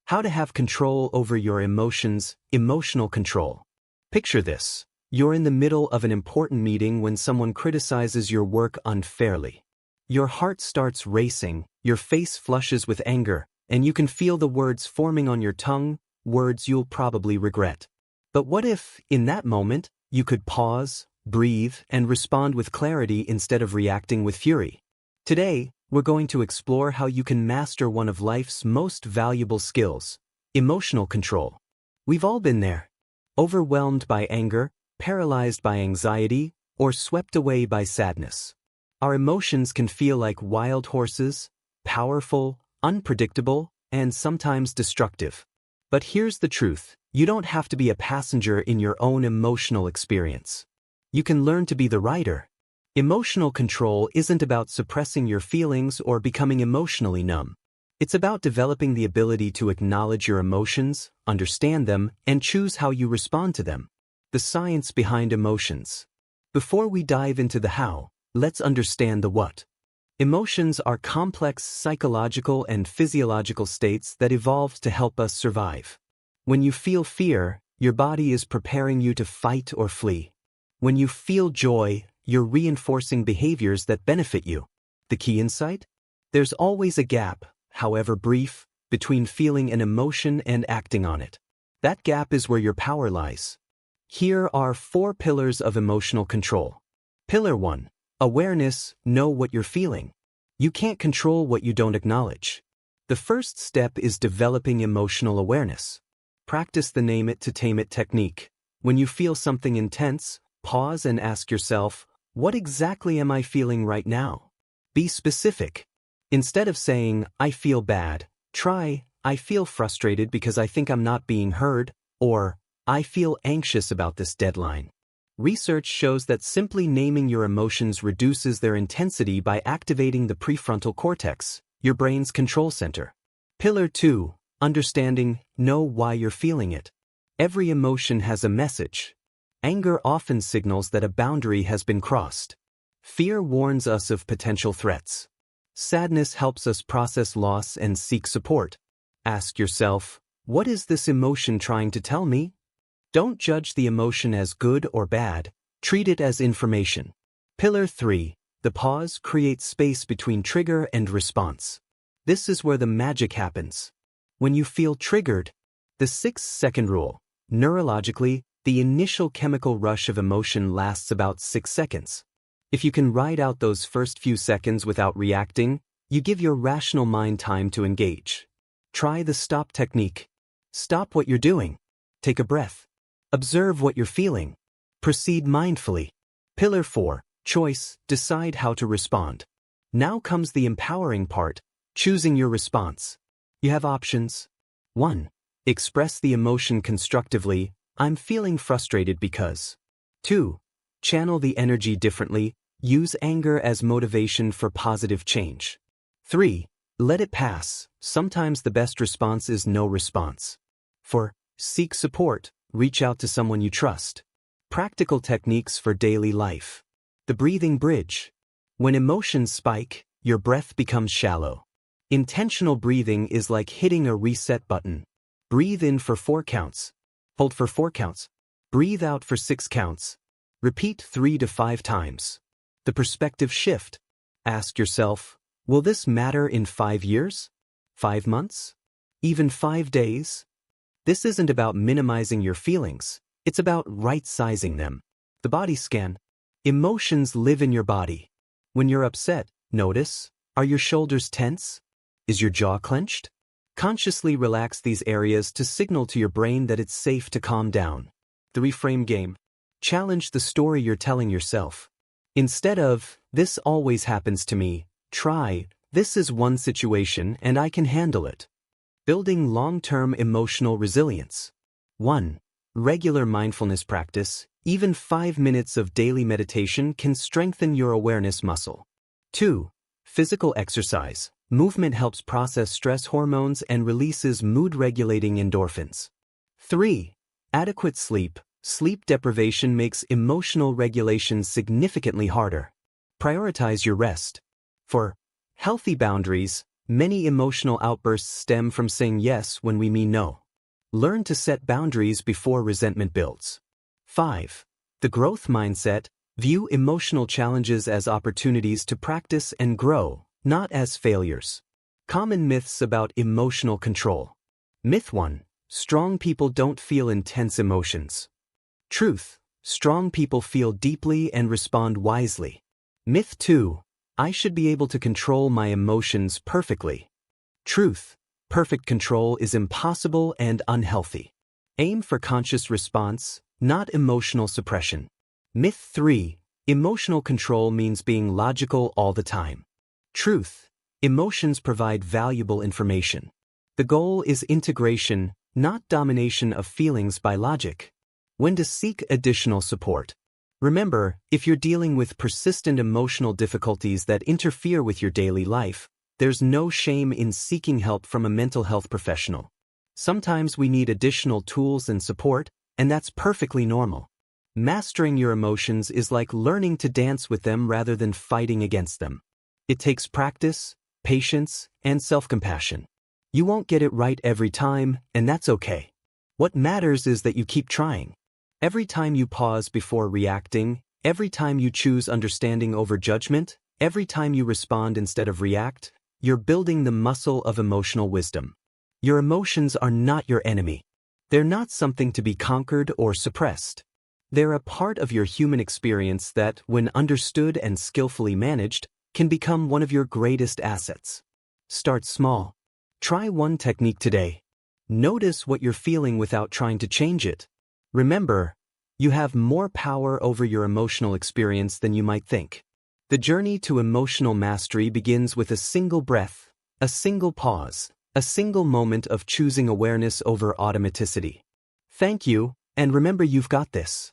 How to have control over your emotions, emotional control. Picture this. You're in the middle of an important meeting when someone criticizes your work unfairly. Your heart starts racing, your face flushes with anger, and you can feel the words forming on your tongue, words you'll probably regret. But what if, in that moment, you could pause, breathe, and respond with clarity instead of reacting with fury? Today, we're going to explore how you can master one of life's most valuable skills, emotional control. We've all been there. Overwhelmed by anger, paralyzed by anxiety, or swept away by sadness. Our emotions can feel like wild horses, powerful, unpredictable, and sometimes destructive. But here's the truth, you don't have to be a passenger in your own emotional experience. You can learn to be the rider. Emotional control isn't about suppressing your feelings or becoming emotionally numb. It's about developing the ability to acknowledge your emotions, understand them, and choose how you respond to them. The science behind emotions. Before we dive into the how, let's understand the what. Emotions are complex psychological and physiological states that evolved to help us survive. When you feel fear, your body is preparing you to fight or flee. When you feel joy, you're reinforcing behaviors that benefit you. The key insight? There's always a gap, however brief, between feeling an emotion and acting on it. That gap is where your power lies. Here are 4 pillars of emotional control. Pillar 1. Awareness, know what you're feeling. You can't control what you don't acknowledge. The first step is developing emotional awareness. Practice the name it to tame it technique. When you feel something intense, pause and ask yourself, what exactly am I feeling right now? Be specific. Instead of saying, I feel bad, try, I feel frustrated because I think I'm not being heard, or, I feel anxious about this deadline. Research shows that simply naming your emotions reduces their intensity by activating the prefrontal cortex, your brain's control center. Pillar 2. Understanding, know why you're feeling it. Every emotion has a message. Anger often signals that a boundary has been crossed. Fear warns us of potential threats. Sadness helps us process loss and seek support. Ask yourself, what is this emotion trying to tell me? Don't judge the emotion as good or bad, treat it as information. Pillar 3. The pause creates space between trigger and response. This is where the magic happens. When you feel triggered, the 6-second rule, neurologically, the initial chemical rush of emotion lasts about 6 seconds. If you can ride out those first few seconds without reacting, you give your rational mind time to engage. Try the stop technique. Stop what you're doing. Take a breath. Observe what you're feeling. Proceed mindfully. Pillar 4. Choice, decide how to respond. Now comes the empowering part, choosing your response. You have options. 1. Express the emotion constructively, I'm feeling frustrated because. 2. Channel the energy differently, use anger as motivation for positive change. 3. Let it pass, sometimes the best response is no response. 4. Seek support, reach out to someone you trust. Practical techniques for daily life. The breathing bridge. When emotions spike, your breath becomes shallow. Intentional breathing is like hitting a reset button. Breathe in for 4 counts. Hold for 4 counts. Breathe out for 6 counts. Repeat 3 to 5 times. The perspective shift. Ask yourself, will this matter in 5 years? 5 months? Even 5 days? This isn't about minimizing your feelings, it's about right-sizing them. The body scan. Emotions live in your body. When you're upset, notice, are your shoulders tense? Is your jaw clenched? Consciously relax these areas to signal to your brain that it's safe to calm down. The reframe game. Challenge the story you're telling yourself. Instead of, this always happens to me, try, this is one situation and I can handle it. Building long-term emotional resilience. 1. Regular mindfulness practice, even 5 minutes of daily meditation can strengthen your awareness muscle. 2. Physical exercise. Movement helps process stress hormones and releases mood-regulating endorphins. 3. Adequate sleep. Sleep deprivation makes emotional regulation significantly harder. Prioritize your rest. 4. Healthy boundaries. Many emotional outbursts stem from saying yes when we mean no. Learn to set boundaries before resentment builds. 5. The growth mindset. View emotional challenges as opportunities to practice and grow, not as failures. Common myths about emotional control. Myth 1. Strong people don't feel intense emotions. Truth. Strong people feel deeply and respond wisely. Myth 2. I should be able to control my emotions perfectly. Truth. Perfect control is impossible and unhealthy. Aim for conscious response, not emotional suppression. Myth 3. Emotional control means being logical all the time. Truth. Emotions provide valuable information. The goal is integration, not domination of feelings by logic. When to seek additional support. Remember, if you're dealing with persistent emotional difficulties that interfere with your daily life, there's no shame in seeking help from a mental health professional. Sometimes we need additional tools and support, and that's perfectly normal. Mastering your emotions is like learning to dance with them rather than fighting against them. It takes practice, patience, and self-compassion. You won't get it right every time, and that's okay. What matters is that you keep trying. Every time you pause before reacting, every time you choose understanding over judgment, every time you respond instead of react, you're building the muscle of emotional wisdom. Your emotions are not your enemy. They're not something to be conquered or suppressed. They're a part of your human experience that, when understood and skillfully managed, can become one of your greatest assets. Start small. Try one technique today. Notice what you're feeling without trying to change it. Remember, you have more power over your emotional experience than you might think. The journey to emotional mastery begins with a single breath, a single pause, a single moment of choosing awareness over automaticity. Thank you, and remember you've got this.